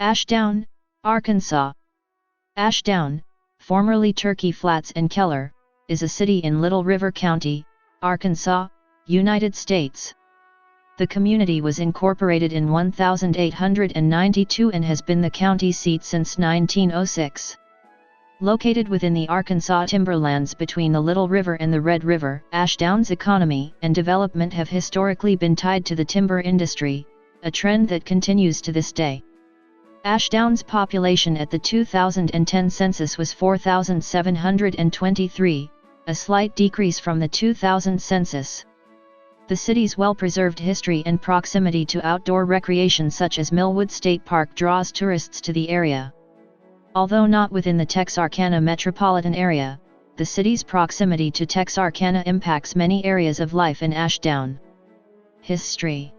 Ashdown, Arkansas. Ashdown, formerly Turkey Flats and Keller, is a city in Little River County, Arkansas, United States. The community was incorporated in 1892 and has been the county seat since 1906. Located within the Arkansas Timberlands between the Little River and the Red River, Ashdown's economy and development have historically been tied to the timber industry, a trend that continues to this day. Ashdown's population at the 2010 census was 4,723, a slight decrease from the 2000 census. The city's well-preserved history and proximity to outdoor recreation such as Millwood State Park draws tourists to the area. Although not within the Texarkana metropolitan area, the city's proximity to Texarkana impacts many areas of life in Ashdown. History.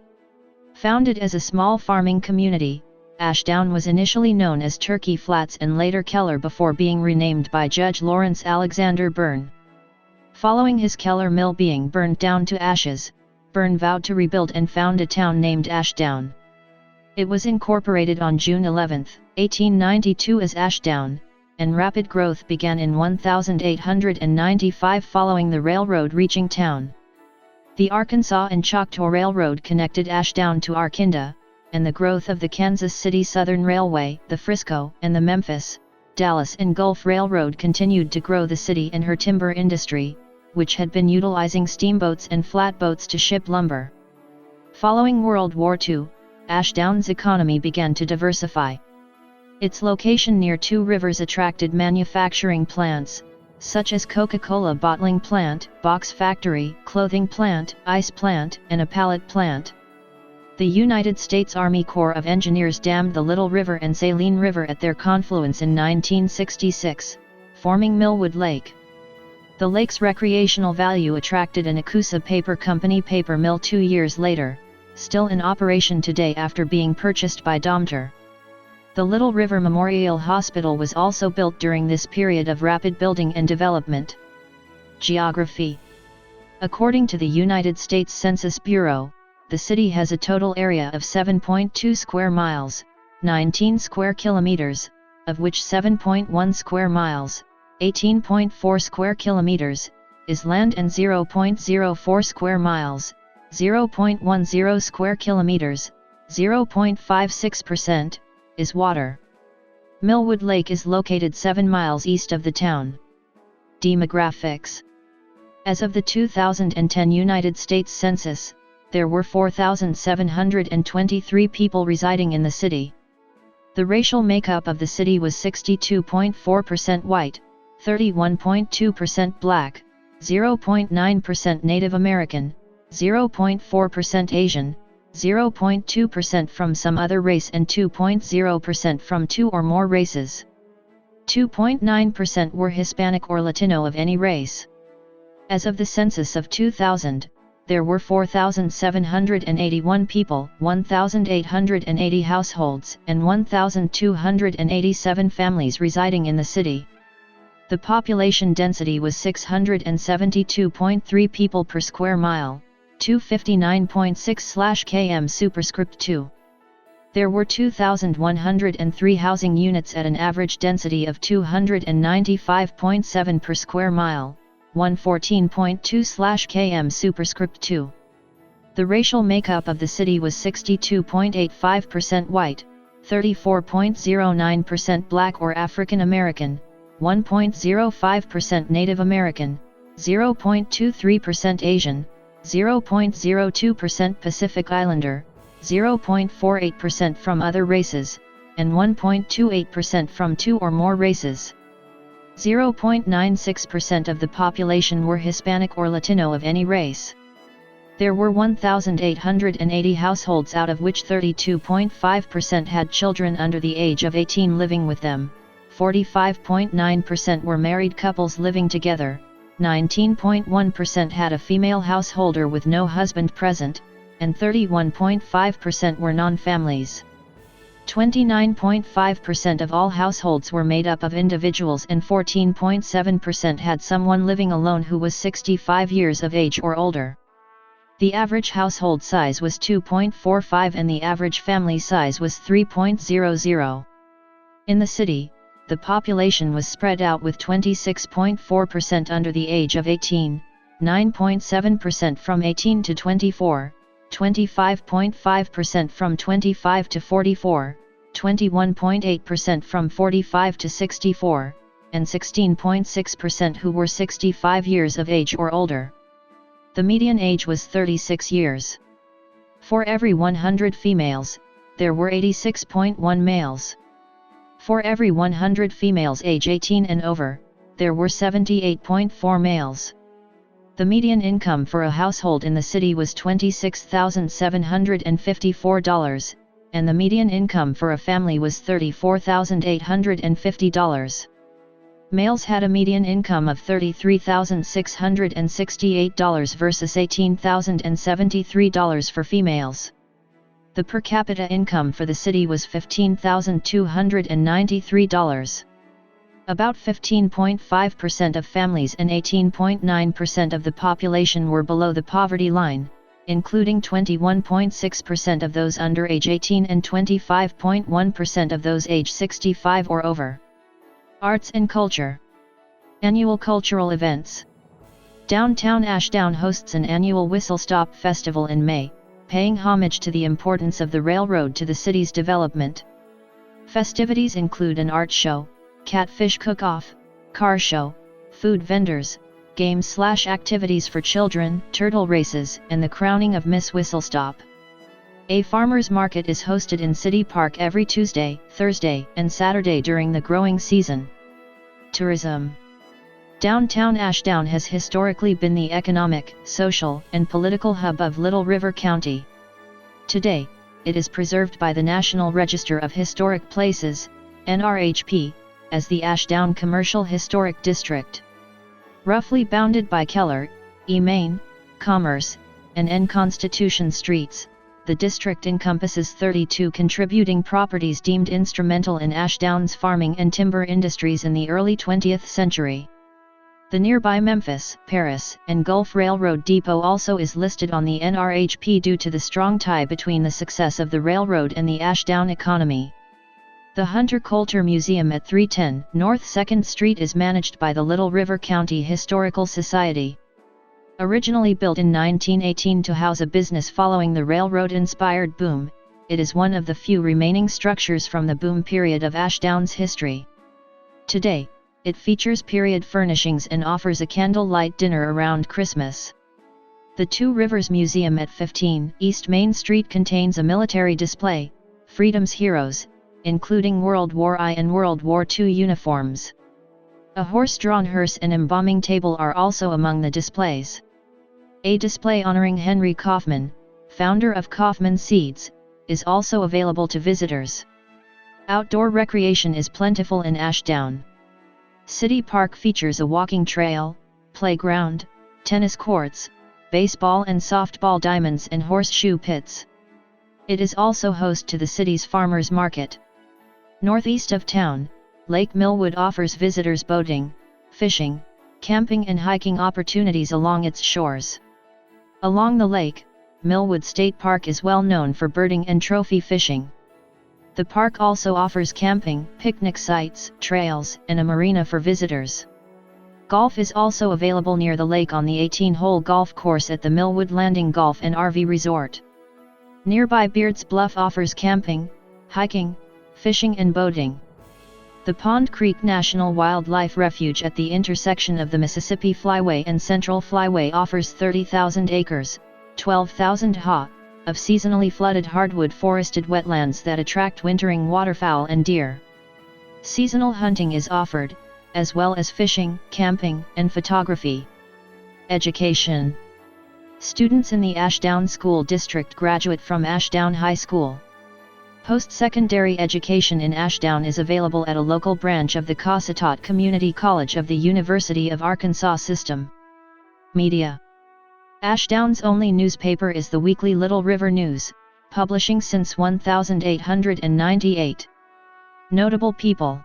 Founded as a small farming community, Ashdown was initially known as Turkey Flats and later Keller before being renamed by Judge Lawrence Alexander Byrne. Following his Keller mill being burned down to ashes, Byrne vowed to rebuild and found a town named Ashdown. It was incorporated on June 11, 1892 as Ashdown, and rapid growth began in 1895 following the railroad reaching town. The Arkansas and Choctaw Railroad connected Ashdown to Arkinda, and the growth of the Kansas City Southern Railway, the Frisco and the Memphis, Dallas and Gulf Railroad continued to grow the city and her timber industry, which had been utilizing steamboats and flatboats to ship lumber. Following World War II, Ashdown's economy began to diversify. Its location near two rivers attracted manufacturing plants, such as Coca-Cola bottling plant, box factory, clothing plant, ice plant, and a pallet plant. The United States Army Corps of Engineers dammed the Little River and Saline River at their confluence in 1966, forming Millwood Lake. The lake's recreational value attracted an Acusa Paper Company paper mill 2 years later, still in operation today after being purchased by Domtar. The Little River Memorial Hospital was also built during this period of rapid building and development. Geography. According to the United States Census Bureau, the city has a total area of 7.2 square miles, 19 square kilometers, of which 7.1 square miles, 18.4 square kilometers, is land and 0.04 square miles, 0.10 square kilometers, 0.56%, is water. Millwood Lake is located 7 miles east of the town. Demographics. As of the 2010 United States Census, there were 4,723 people residing in the city. The racial makeup of the city was 62.4% white, 31.2% black, 0.9% Native American, 0.4% Asian, 0.2% from some other race and 2.0% from two or more races. 2.9% were Hispanic or Latino of any race. As of the census of 2000, there were 4,781 people, 1,880 households, and 1,287 families residing in the city. The population density was 672.3 people per square mile, 259.6/km superscript 2. There were 2,103 housing units at an average density of 295.7 per square mile, 114.2/km superscript 2. The racial makeup of the city was 62.85% white, 34.09% black or African American, 1.05% Native American, 0.23% Asian, 0.02% Pacific Islander, 0.48% from other races, and 1.28% from two or more races. 0.96% of the population were Hispanic or Latino of any race. There were 1,880 households out of which 32.5% had children under the age of 18 living with them, 45.9% were married couples living together, 19.1% had a female householder with no husband present, and 31.5% were non-families. 29.5% of all households were made up of individuals and 14.7% had someone living alone who was 65 years of age or older. The average household size was 2.45 and the average family size was 3.00. In the city, the population was spread out with 26.4% under the age of 18, 9.7% from 18 to 24, 25.5% from 25 to 44, 21.8% from 45 to 64, and 16.6% who were 65 years of age or older. The median age was 36 years. For every 100 females, there were 86.1 males. For every 100 females age 18 and over, there were 78.4 males. The median income for a household in the city was $26,754, and the median income for a family was $34,850. Males had a median income of $33,668 versus $18,073 for females. The per capita income for the city was $15,293. About 15.5% of families and 18.9% of the population were below the poverty line, including 21.6% of those under age 18 and 25.1% of those age 65 or over. Arts and culture. Annual cultural events. Downtown Ashdown hosts an annual Whistle Stop Festival in May, paying homage to the importance of the railroad to the city's development. Festivities include an art show, catfish cook-off, car show, food vendors, games/activities for children, turtle races, and the crowning of Miss Whistlestop. A farmers market is hosted in City Park every Tuesday, Thursday, and Saturday during the growing season. Tourism. Downtown Ashdown has historically been the economic, social, and political hub of Little River County. Today, it is preserved by the National Register of Historic Places, NRHP, as the Ashdown Commercial Historic District. Roughly bounded by Keller, E. Main, Commerce, and N. Constitution Streets, the district encompasses 32 contributing properties deemed instrumental in Ashdown's farming and timber industries in the early 20th century. The nearby Memphis, Paris, and Gulf Railroad Depot also is listed on the NRHP due to the strong tie between the success of the railroad and the Ashdown economy. The Hunter Coulter Museum at 310 North 2nd Street is managed by the Little River County Historical Society. Originally built in 1918 to house a business following the railroad-inspired boom, it is one of the few remaining structures from the boom period of Ashdown's history. Today, it features period furnishings and offers a candlelight dinner around Christmas. The Two Rivers Museum at 15 East Main Street contains a military display, Freedom's Heroes, including World War I and World War II uniforms. A horse-drawn hearse and embalming table are also among the displays. A display honoring Henry Kaufman, founder of Kaufman Seeds, is also available to visitors. Outdoor recreation is plentiful in Ashdown. City Park features a walking trail, playground, tennis courts, baseball and softball diamonds and horseshoe pits. It is also host to the city's farmers market. Northeast of town, Lake Millwood offers visitors boating, fishing, camping and hiking opportunities along its shores. Along the lake, Millwood State Park is well known for birding and trophy fishing. The park also offers camping, picnic sites, trails, and a marina for visitors. Golf is also available near the lake on the 18-hole golf course at the Millwood Landing Golf and RV Resort. Nearby Beards Bluff offers camping, hiking, fishing and boating. The Pond Creek National Wildlife Refuge at the intersection of the Mississippi Flyway and Central Flyway offers 30,000 acres, 12,000 ha, of seasonally flooded hardwood forested wetlands that attract wintering waterfowl and deer. Seasonal hunting is offered, as well as fishing, camping, and photography. Education. Students in the Ashdown School District graduate from Ashdown High School. Post-secondary education in Ashdown is available at a local branch of the Cossatot Community College of the University of Arkansas System. Media. Ashdown's only newspaper is the weekly Little River News, publishing since 1898. Notable people.